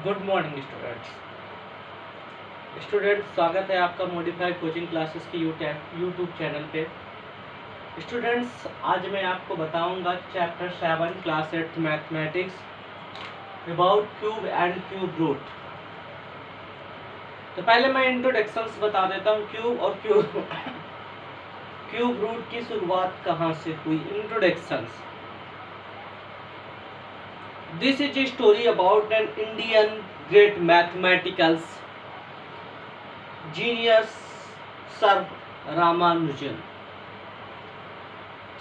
Good morning students, स्वागत है आपका मॉडिफाइड कोचिंग क्लासेस की यूट्यूब चैनल पे। स्टूडेंट्स, आज मैं आपको बताऊंगा chapter 7 class 8 mathematics about cube and cube root. तो पहले मैं इंट्रोडक्शंस बता देता हूँ। क्यूब और क्यूब रूट की शुरुआत कहाँ से हुई। Introductions. This is a story about an Indian great mathematical genius sir Ramanujan.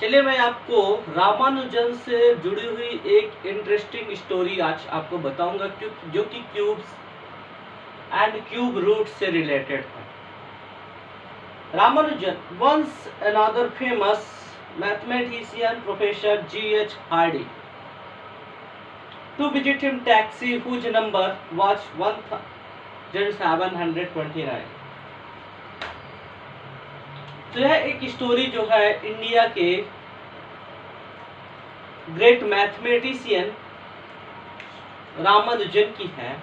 चलिए मैं आपको रामानुजन से जुड़ी हुई एक इंटरेस्टिंग स्टोरी आज आपको बताऊंगा जो कि क्यूब्स एंड क्यूब रूट से रिलेटेड है। Ramanujan once another famous mathematician professor G.H. Hardy to visit him taxi whose number was 1729। तो यह एक स्टोरी जो है इंडिया के ग्रेट मैथमेटिशियन रामानुजन की है,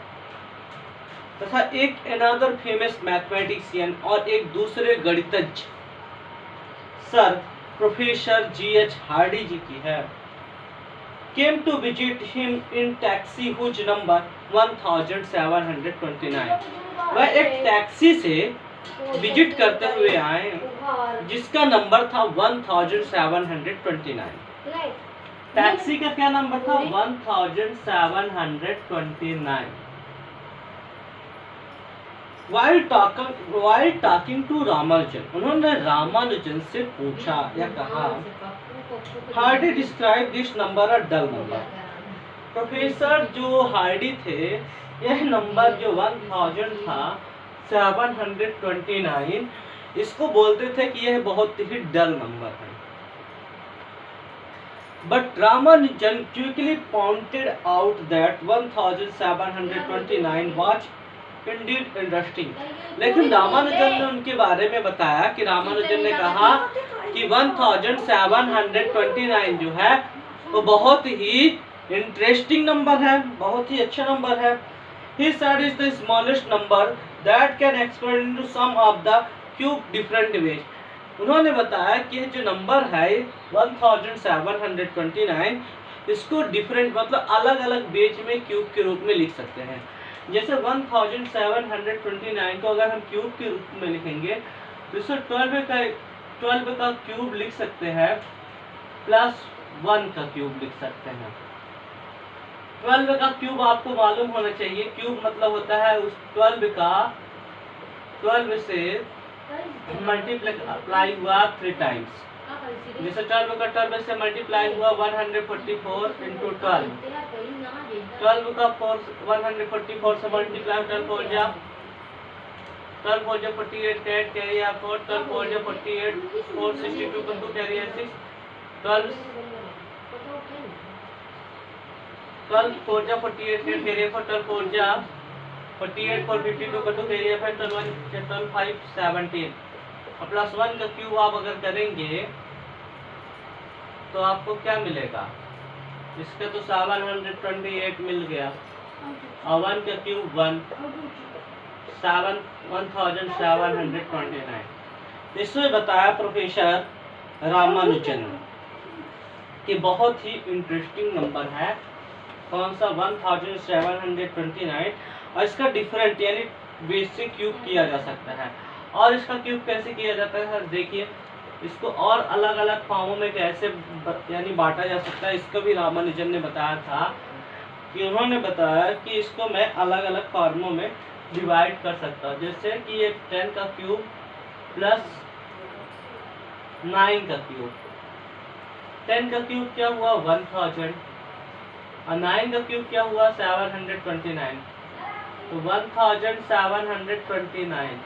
तथा एक अनदर फेमस मैथमेटिशियन और एक दूसरे गणितज्ञ सर प्रोफेसर G.H. हार्डी जी की है। came to visit him in taxi whose number 1729। वह एक टैक्सी से विजिट करते हुए आए जिसका नंबर था 1729। टैक्सी का क्या नंबर था? 1729। While talking to रामानुजन, उन्होंने रामानुजन से पूछा या कहा, Hardy describe this number a dull number. Professor जो हार्डी थे, यह नंबर जो 1000 था 729, इसको बोलते थे कि यह बहुत ही डल नंबर है। But Ramanujan quickly pointed out that 1729 was Indeed interesting. लेकिन रामानुजन ने उनके बारे में बताया कि रामानुजन ने कहा कि 1729 जो है वो बहुत ही इंटरेस्टिंग नंबर है, बहुत ही अच्छा नंबर है। He said is the smallest number that can expand into some of the cube different ways। उन्होंने बताया कि जो नंबर है 1729, इसको डिफरेंट मतलब अलग अलग वेज में क्यूब के रूप में लिख सकते हैं। जैसे 1729 को अगर हम क्यूब के रूप में लिखेंगे तो इसे 12 का क्यूब लिख सकते हैं प्लस 1 का क्यूब लिख सकते हैं। 12 का क्यूब आपको मालूम होना चाहिए। क्यूब मतलब होता है उस 12 से मल्टीप्लाई हुआ 3 टाइम्स। जैसे 12 का 12 से मल्टीप्लाई हुआ 144 इंटू 12। 12 का 144 से मल्टीप्लाई 12 4 जा 48 कैरी 4 12 4 48 4 62 को 2 कैरी 6 12 4 जा 48 कैरी 4 12 4 जा 48 4 52 को 2 कैरी 5 12 5 17 और प्लस 1 का क्यूब आप अगर करेंगे तो आपको क्या मिलेगा? इसका तो 728 मिल गया और 1 का क्यूब 1729। इसमें बताया प्रोफेसर रामानुजन कि बहुत ही इंटरेस्टिंग नंबर है। कौन सा? 1729। और इसका डिफरेंट यानी बेसिक क्यूब किया जा सकता है। और इसका क्यूब कैसे किया जाता है देखिए, इसको और अलग अलग फॉर्मों में कैसे यानी बांटा जा सकता है, इसको भी रामानुजन ने बताया था कि उन्होंने बताया कि इसको मैं अलग अलग फॉर्मों में डिवाइड कर सकता हूँ। जैसे कि ये 10 का क्यूब प्लस 9 का क्यूब। 10 का क्यूब क्या हुआ? 1000 और 9 का क्यूब क्या हुआ? 729। तो 1729।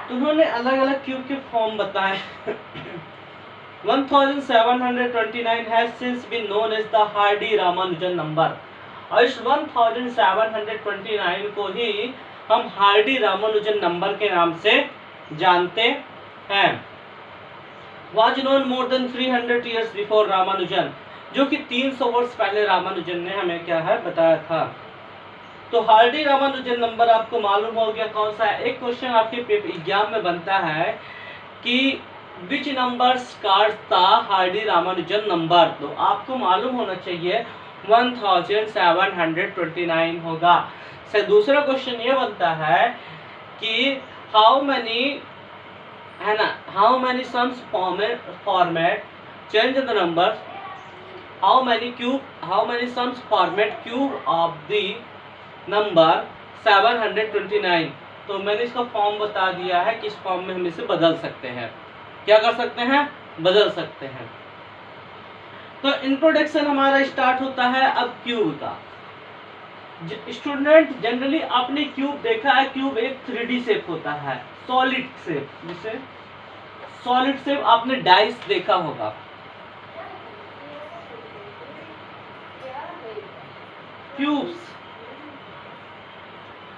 तो उन्होंने अलग अलग क्यूब के फॉर्म बताए। 1729 has since been known as the Hardy-Ramanujan number। और इस 1729 को ही हम हार्डी रामानुजन नंबर के नाम से जानते हैं। Was known more than 300 years before Ramanujan। जो कि 300 वर्ष पहले रामानुजन ने हमें क्या है बताया था। तो हार्डी रामानुजन नंबर आपको मालूम हो गया कौन सा है। एक क्वेश्चन आपके एग्जाम में बनता है कि which number cards the Hardy Ramanujan number, तो आपको मालूम होना चाहिए 1729 होगा। से दूसरा क्वेश्चन ये बनता है कि हाउ मैनी है ना, how many sums format change the number, how many sums format cube of the number 729। तो मैंने इसका फॉर्म बता दिया है कि इस फॉर्म में हम इसे बदल सकते हैं। क्या कर सकते हैं? बदल सकते हैं। तो इंट्रोडक्शन हमारा स्टार्ट होता है अब क्यूब का। स्टूडेंट जनरली आपने क्यूब देखा है, क्यूब एक 3D शेप होता है, सॉलिड शेप, जिसे सॉलिड शेप आपने डाइस देखा होगा। क्यूब्स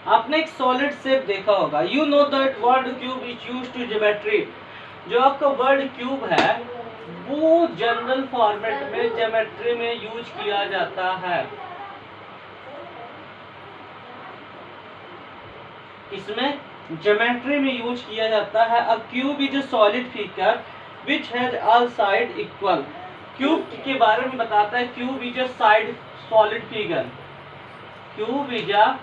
आपने एक सॉलिड शेप देखा होगा। You know that word cube is used to geometry. जो आपका वर्ड क्यूब है वो जनरल फॉर्मेट में ज्योमेट्री में यूज किया जाता है। इसमें ज्योमेट्री में यूज किया जाता है। अ cube is a solid figure which has all side equal. Cube के बारे में बताता है, cube is a side solid figure, cube is a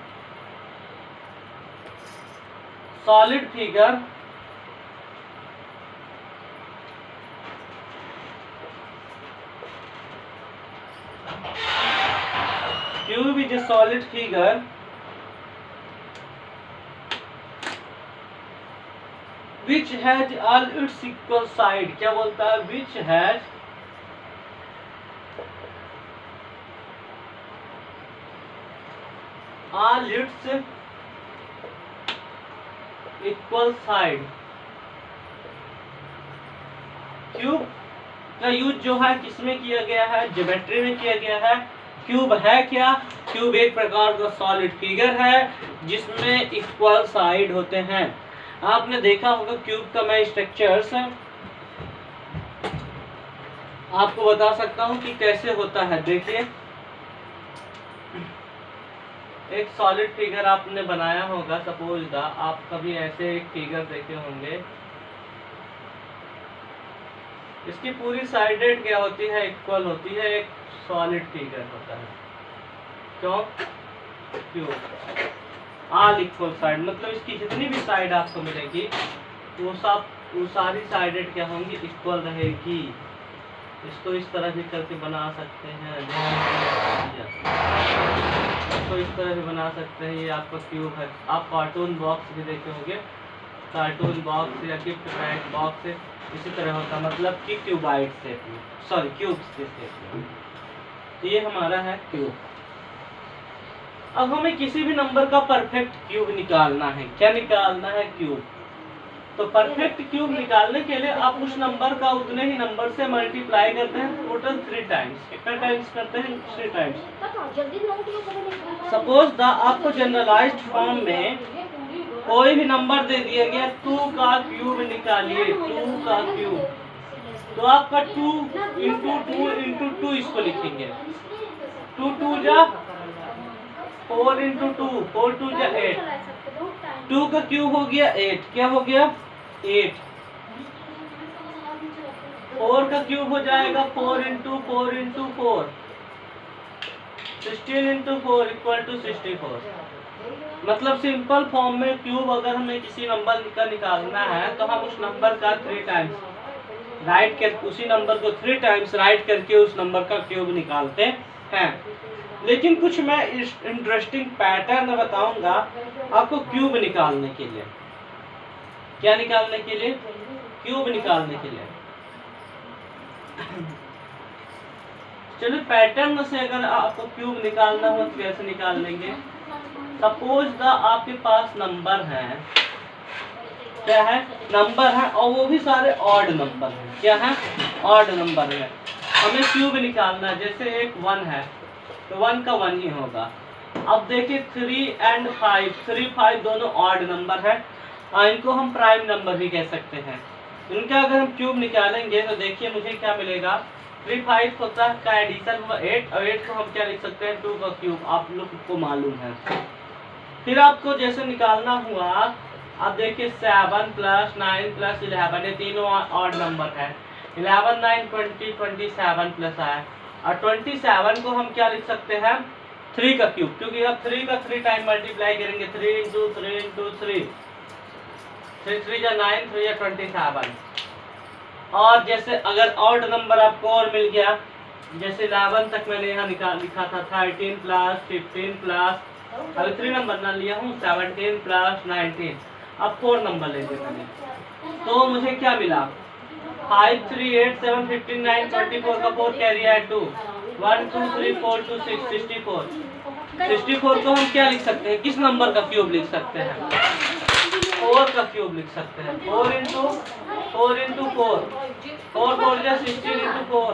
solid figure cube is a solid figure which has all its equal side। क्या बोलता है? which has all its equal side। Cube का use जो है किसमें किया गया है? ज्योमेट्री में किया गया है। क्यूब है क्या? क्यूब एक प्रकार का सॉलिड फिगर है जिसमें इक्वल साइड होते हैं। आपने देखा होगा क्यूब का मैं स्ट्रक्चर्स आपको बता सकता हूं कि कैसे होता है। देखिए, एक सॉलिड फिगर आपने बनाया होगा, सपोज द, आप कभी ऐसे एक फिगर देखे होंगे। इसकी पूरी साइडेड क्या होती है? इक्वल होती है। एक सॉलिड फिगर होता है। क्यों? क्यों? ऑल इक्वल साइड, मतलब इसकी जितनी भी साइड आपको मिलेगी वो सारी साइडेड क्या होंगी? इक्वल रहेगी। इसको इस तरह भी करके बना सकते हैं, इसको इस तरह भी बना सकते हैं। ये आपका क्यूब है। आप कार्टून बॉक्स भी देखे होंगे, कार्टून बॉक्स या गिफ्ट पैक बॉक्स इसी तरह होता, मतलब कि क्यूबाइड शेप में, सॉरी क्यूब शेप में। तो ये हमारा है क्यूब। अब हमें किसी भी नंबर का परफेक्ट क्यूब निकालना है। क्या निकालना है? क्यूब। तो परफेक्ट क्यूब निकालने के लिए आप उस नंबर का उतने ही नंबर से मल्टीप्लाई करते हैं, टोटल 3 टाइम्स। कितना टाइम्स करते हैं? 3 टाइम्स। सपोज द आपको जनरलाइज्ड फॉर्म में कोई भी नंबर दे दिया गया, 2 का क्यूब निकालिए, 2 का क्यूब। तो आपका 2 इंटू 2 इंटू 2 इसको लिखेंगे। 2 2 जा 4 इंटू 2, 4 2 जा 8। 2 का क्यूब हो गया 8। क्या हो गया? 8। 4 का क्यूब हो जाएगा 4 into 4 into 4, 16 into 4 equal to 64। मतलब सिंपल फॉर्म में क्यूब अगर हमें किसी नंबर का निकालना है तो हम उस नंबर का 3 टाइम्स राइट कर, उसी नंबर को 3 टाइम्स राइट करके उस नंबर का क्यूब निकालते हैं। लेकिन कुछ मैं इंटरेस्टिंग पैटर्न बताऊंगा आपको क्यूब निकालने के लिए। क्या निकालने के लिए? क्यूब निकालने के लिए। चलो पैटर्न से अगर आपको क्यूब निकालना हो तो कैसे निकाल लेंगे? सपोज द आपके पास नंबर है, क्या है? नंबर है और वो भी सारे ऑड नंबर हैं। क्या है? ऑड नंबर है। हमें क्यूब निकालना है। जैसे एक 1 है तो 1 का 1 ही होगा। अब देखिए 3 और 5, 3 5 दोनों ऑड नंबर है और इनको हम प्राइम नंबर भी कह सकते हैं। इनका अगर हम क्यूब निकालेंगे तो देखिए मुझे क्या मिलेगा, 3 5 होता है का एडिशन हुआ 8 और 8 को हम क्या लिख सकते हैं 2 का क्यूब, आप लोग को मालूम है। फिर आपको जैसे निकालना हुआ, आप देखिए 7 + 9 + 11 ये तीनों ऑड नंबर है। 11 9 20 27 प्लस आया, और 27 को हम क्या लिख सकते हैं 3 का क्यूब, क्योंकि अब 3 का 3 टाइम मल्टीप्लाई करेंगे 3 × 3 × 3 3 3 या 9 3 या 27। और जैसे अगर ऑड नंबर आपको और मिल गया, जैसे 11 तक मैंने यहाँ लिखा था 13 + 15 प्लस, अभी 3 नंबर ना लिया हूँ 17 + 19। अब 4 नंबर लेंगे मैंने, तो मुझे क्या मिला 5 3 8 7 15 9 24 का 4 कैरी है 2 1 2 3 4 2 6 64। 64 को हम क्या लिख सकते हैं, किस नंबर का क्यूब लिख सकते हैं 4 का क्यूब लिख सकते हैं। 4 × 4 × 4 4 4 या 16 × 4।